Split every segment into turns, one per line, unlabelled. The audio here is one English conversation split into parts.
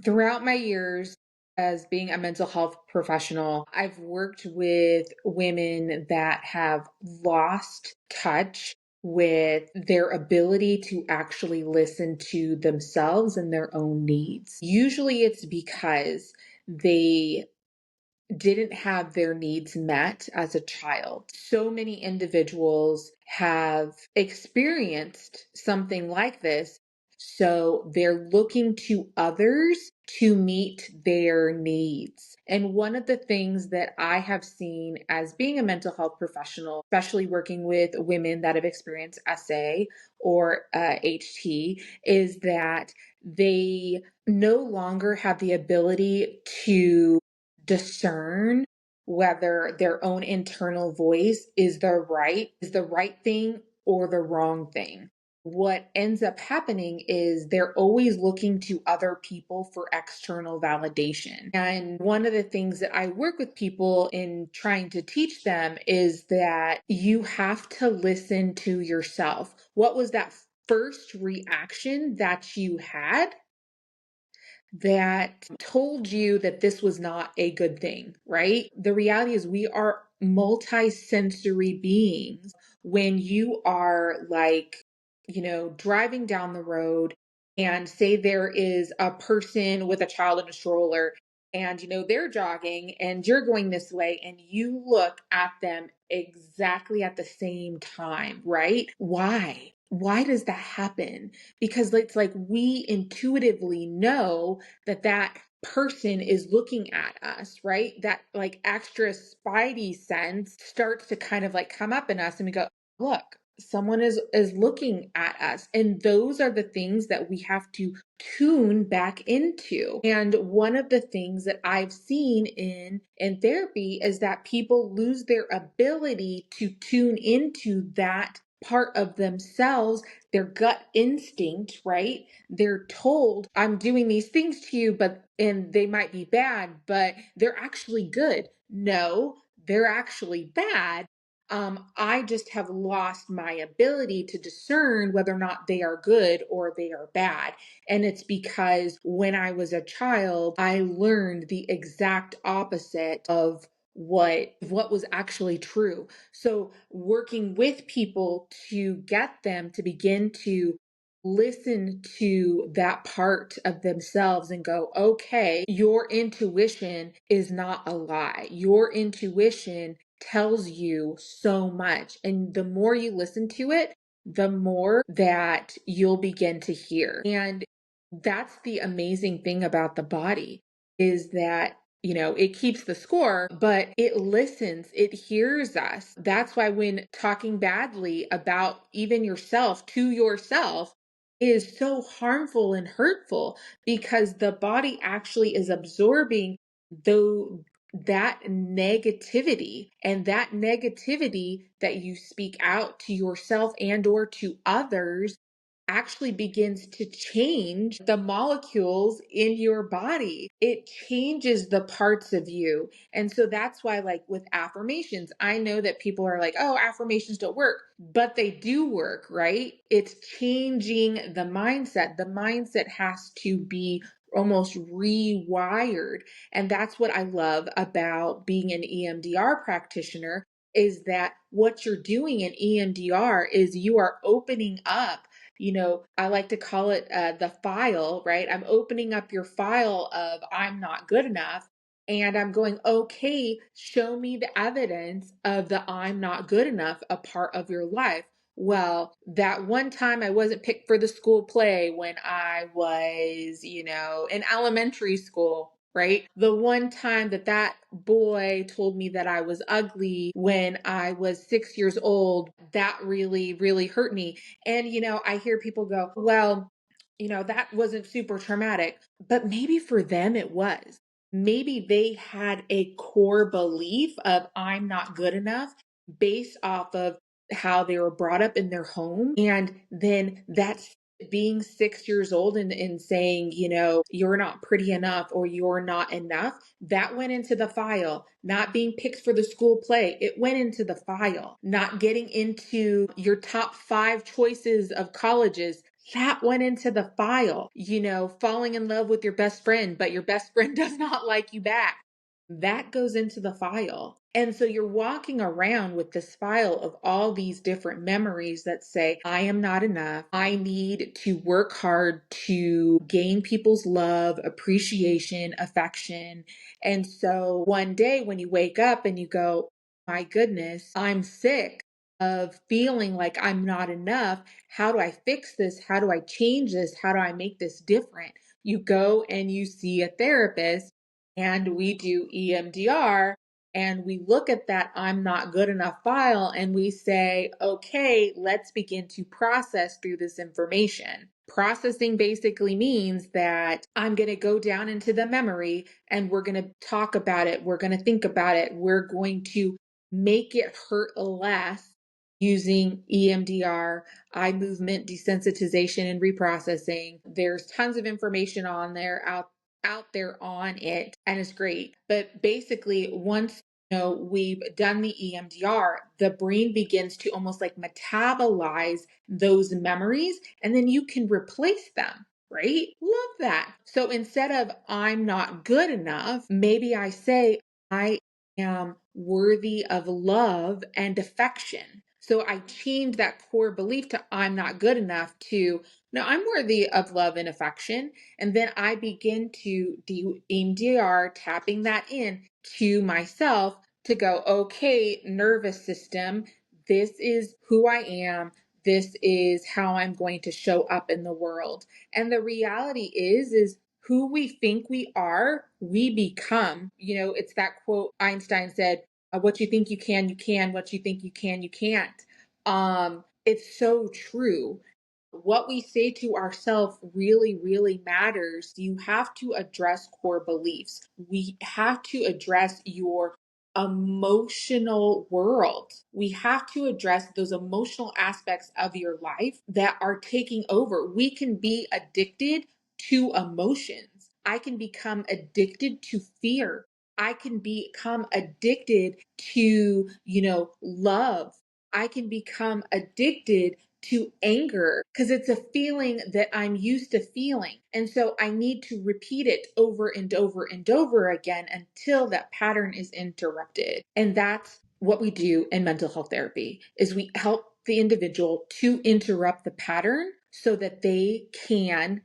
Throughout my years as being a mental health professional, I've worked with women that have lost touch with their ability to actually listen to themselves and their own needs. Usually it's because they didn't have their needs met as a child. So many individuals have experienced something like this. So they're looking to others to meet their needs. And one of the things that I have seen as being a mental health professional, especially working with women that have experienced SA or HT, is that they no longer have the ability to discern whether their own internal voice is the right thing or the wrong thing. What ends up happening is they're always looking to other people for external validation. And one of the things that I work with people in trying to teach them is that you have to listen to yourself. What was that first reaction that you had that told you that this was not a good thing, right? The reality is we are multi-sensory beings. When you are driving down the road and say there is a person with a child in a stroller and they're jogging and you're going this way and you look at them exactly at the same time, right? Why does that happen? Because it's like we intuitively know that person is looking at us, right? That like extra spidey sense starts to kind of like come up in us and we go, look, someone is looking at us. And those are the things that we have to tune back into. And one of the things that I've seen in therapy is that people lose their ability to tune into that part of themselves, their gut instinct, right? They're told, I'm doing these things to you, and they might be bad, but they're actually good. No, they're actually bad. I just have lost my ability to discern whether or not they are good or they are bad. And it's because when I was a child, I learned the exact opposite of what was actually true. So working with people to get them to begin to listen to that part of themselves and go, okay, your intuition is not a lie. Your intuition tells you so much. And the more you listen to it, the more that you'll begin to hear. And that's the amazing thing about the body is that it keeps the score, but it listens, it hears us. That's why when talking badly about even yourself to yourself is so harmful and hurtful because the body actually is absorbing though that negativity, and that negativity that you speak out to yourself and or to others actually begins to change the molecules in your body. It changes the parts of you. And so that's why, like with affirmations, I know that people are like, oh, affirmations don't work, but they do work, right? It's changing the mindset. The mindset has to be almost rewired. And that's what I love about being an EMDR practitioner is that what you're doing in EMDR is you are opening up, I like to call it the file, right? I'm opening up your file of I'm not good enough. And I'm going, okay, show me the evidence of the I'm not good enough a part of your life. Well, that one time I wasn't picked for the school play when I was, in elementary school, right? The one time that boy told me that I was ugly when I was 6 years old, that really, really hurt me. And, I hear people go, well, that wasn't super traumatic, but maybe for them it was. Maybe they had a core belief of I'm not good enough based off of how they were brought up in their home. And then that's being 6 years old and saying, you're not pretty enough or you're not enough, that went into the file. Not being picked for the school play, it went into the file. Not getting into your top 5 choices of colleges, that went into the file. Falling in love with your best friend, but your best friend does not like you back. That goes into the file. And so you're walking around with this file of all these different memories that say, I am not enough. I need to work hard to gain people's love, appreciation, affection. And so one day when you wake up and you go, my goodness, I'm sick of feeling like I'm not enough. How do I fix this? How do I change this? How do I make this different? You go and you see a therapist, and we do EMDR, and we look at that I'm not good enough file and we say, okay, let's begin to process through this information. Processing basically means that I'm going to go down into the memory and we're going to talk about it. We're going to think about it. We're going to make it hurt less using EMDR, eye movement desensitization and reprocessing. There's tons of information on there out there on it, and it's great. But basically, once we've done the EMDR, the brain begins to almost like metabolize those memories, and then you can replace them. Right? Love that. So instead of I'm not good enough, maybe I say I am worthy of love and affection. So I change that core belief to I'm not good enough to no, I'm worthy of love and affection. And then I begin to do EMDR, tapping that in to myself to go, okay, nervous system, this is who I am. This is how I'm going to show up in the world. And the reality is who we think we are, we become. It's that quote Einstein said, what you think you can, you can. What you think you can, you can't. It's so true. What we say to ourselves really, really matters. You have to address core beliefs. We have to address your emotional world. We have to address those emotional aspects of your life that are taking over. We can be addicted to emotions. I can become addicted to fear. I can become addicted to, love. I can become addicted to anger because it's a feeling that I'm used to feeling. And so I need to repeat it over and over and over again until that pattern is interrupted. And that's what we do in mental health therapy is we help the individual to interrupt the pattern so that they can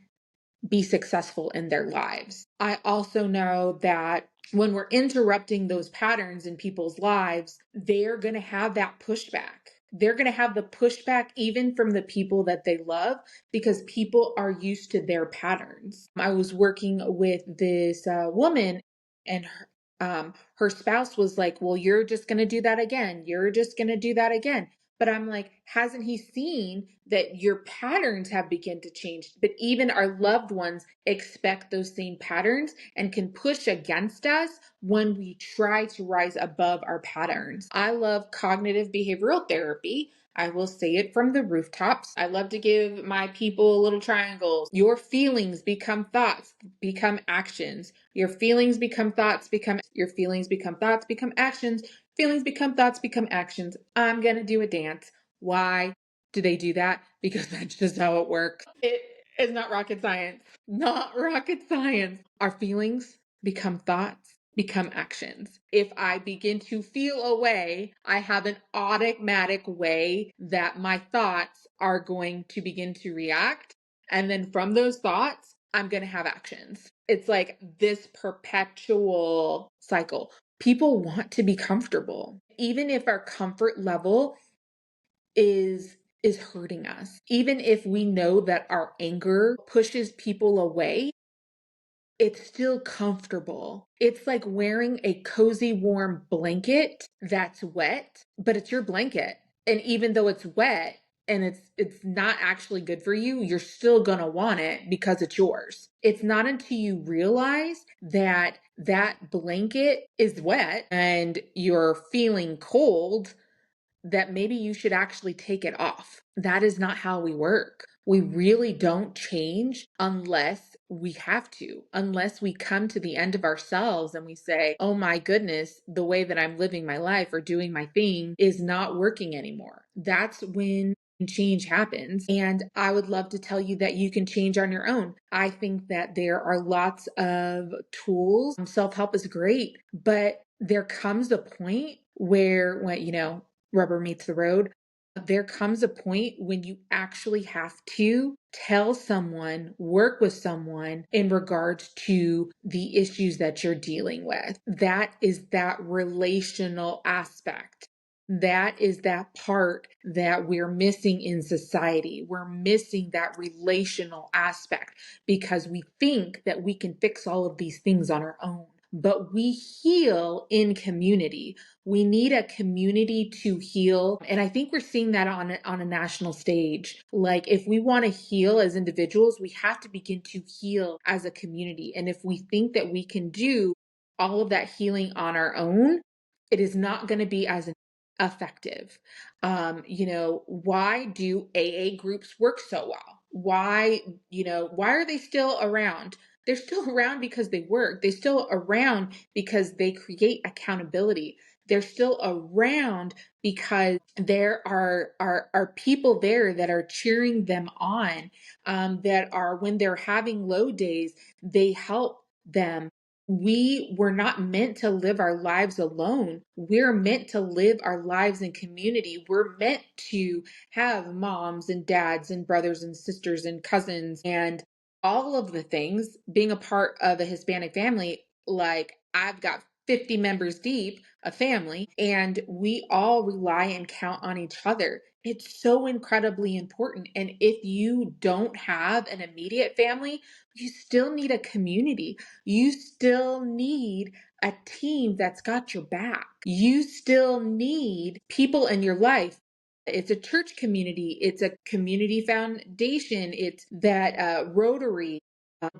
be successful in their lives. I also know that when we're interrupting those patterns in people's lives, they're going to have that pushback. They're going to have the pushback even from the people that they love because people are used to their patterns. I was working with this woman, and her spouse was like, well, you're just going to do that again. You're just going to do that again. But I'm like, hasn't he seen that your patterns have begun to change? But even our loved ones expect those same patterns and can push against us when we try to rise above our patterns. I love cognitive behavioral therapy. I will say it from the rooftops. I love to give my people little triangles. Your feelings become thoughts, become actions. Your feelings become thoughts, your feelings become thoughts, become actions. Feelings become thoughts, become actions. I'm going to do a dance. Why do they do that? Because that's just how it works. It is not rocket science. Not rocket science. Our feelings become thoughts, become actions. If I begin to feel a way, I have an automatic way that my thoughts are going to begin to react. And then from those thoughts, I'm going to have actions. It's like this perpetual cycle. People want to be comfortable, even if our comfort level is hurting us. Even if we know that our anger pushes people away, it's still comfortable. It's like wearing a cozy, warm blanket that's wet, but it's your blanket. And even though it's wet and it's not actually good for you, you're still going to want it because it's yours. It's not until you realize that that blanket is wet and you're feeling cold that maybe you should actually take it off. That is not how we work. We really don't change unless we have to, unless we come to the end of ourselves and we say, oh my goodness, the way that I'm living my life or doing my thing is not working anymore. That's when change happens. And I would love to tell you that you can change on your own. I think that there are lots of tools. Self help is great, but there comes a point where, when, rubber meets the road, there comes a point when you actually have to tell someone, work with someone in regards to the issues that you're dealing with. That is that relational aspect. That is that part that we're missing in society. We're missing that relational aspect because we think that we can fix all of these things on our own. But we heal in community. We need a community to heal. And I think we're seeing that on a national stage. Like, if we want to heal as individuals, we have to begin to heal as a community. And if we think that we can do all of that healing on our own, it is not going to be as effective. Why do AA groups work so well? Why are they still around? They're still around because they work. They're still around because they create accountability. They're still around because there are people there that are cheering them on, that are, when they're having low days, they help them. We were not meant to live our lives alone. We're meant to live our lives in community. We're meant to have moms and dads and brothers and sisters and cousins and all of the things. Being a part of a Hispanic family, like, I've got 50 members deep, a family, and we all rely and count on each other. It's so incredibly important. And if you don't have an immediate family, you still need a community. You still need a team that's got your back. You still need people in your life. It's a church community. It's a community foundation. It's that Rotary,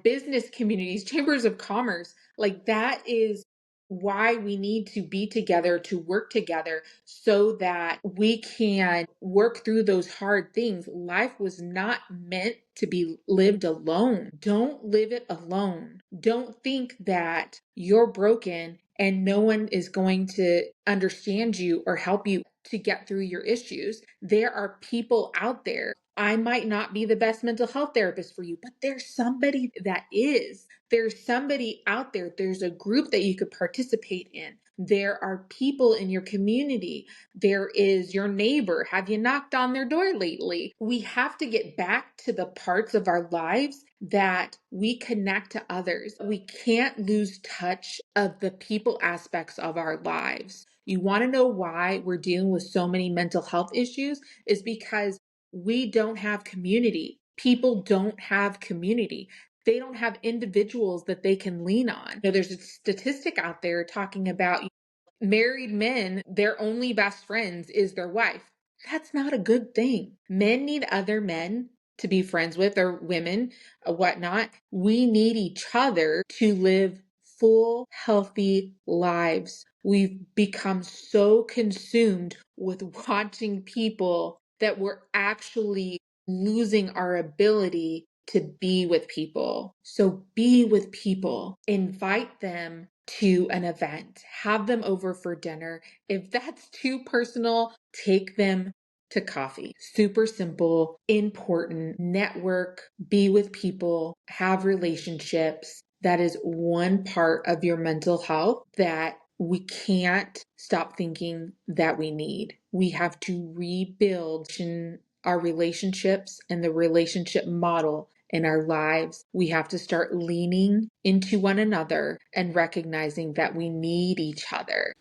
business communities, chambers of commerce. Like, that is why we need to be together, to work together so that we can work through those hard things. Life was not meant to be lived alone. Don't live it alone. Don't think that you're broken and no one is going to understand you or help you to get through your issues. There are people out there. I might not be the best mental health therapist for you, but there's somebody that is. There's somebody out there. There's a group that you could participate in. There are people in your community. There is your neighbor. Have you knocked on their door lately? We have to get back to the parts of our lives that we connect to others. We can't lose touch of the people aspects of our lives. You want to know why we're dealing with so many mental health issues? Is because we don't have community. People don't have community. They don't have individuals that they can lean on. There's a statistic out there talking about married men, their only best friends is their wife. That's not a good thing. Men need other men to be friends with, or women, whatnot. We need each other to live full, healthy lives. We've become so consumed with watching people that we're actually losing our ability to be with people. So be with people, invite them to an event, have them over for dinner. If that's too personal, take them to coffee. Super simple, important. Network, be with people, have relationships. That is one part of your mental health that we can't stop thinking that we need. We have to rebuild our relationships and the relationship model in our lives. We have to start leaning into one another and recognizing that we need each other.